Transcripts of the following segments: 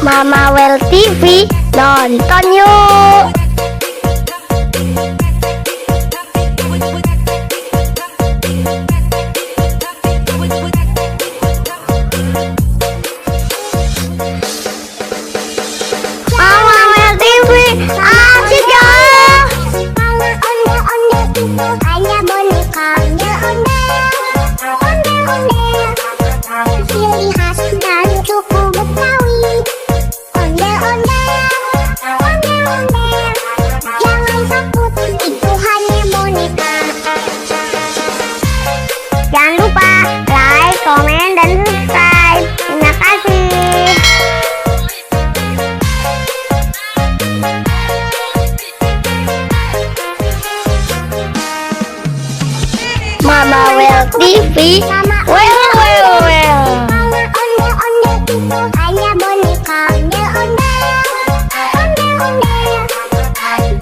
Mama Well TV, nonton yuk. Mama Well TV, asik ya. Hanya boneka ciri khas dan suku Betawi. Jangan takut, itu hanya boneka. Jangan lupa like, komen, dan subscribe. Terima kasih. Mama Well TV, well. Hanya boneka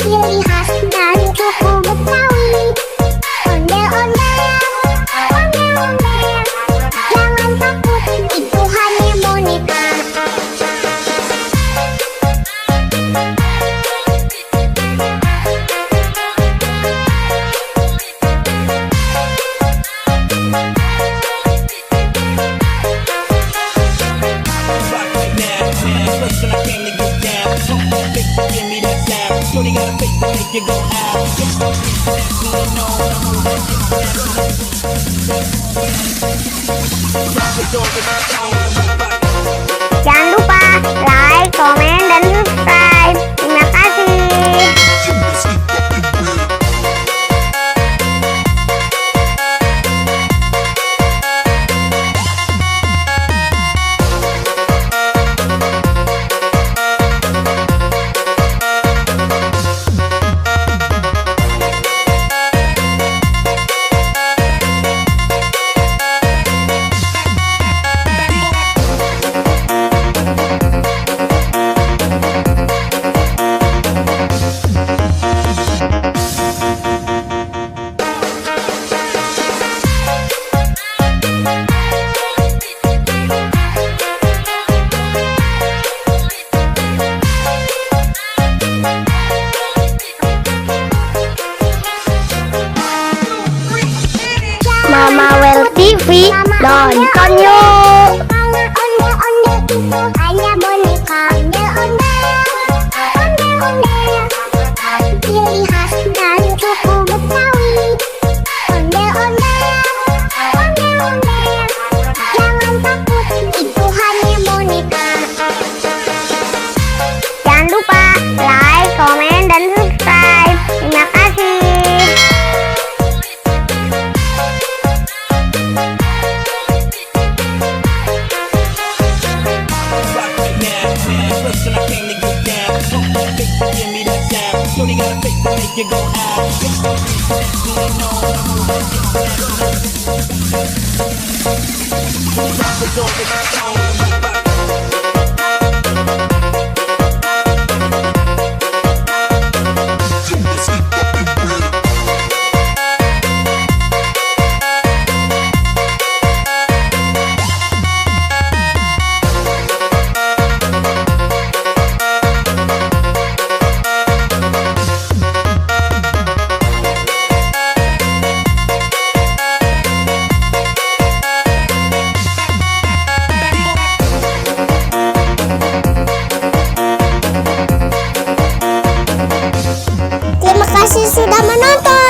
ciri khas dan suku Betawi. Jangan takut, itu hanya boneka. Jangan lupa like, komen, dan subscribe. Terima kasih. Mama Well TV, nonton yuk. Hanya boneka ciri khas dan suku Betawi. Jangan takut, itu hanya boneka. Jangan lupa like, komen, dan subscribe. Terima kasih. Terima kasih sudah menonton.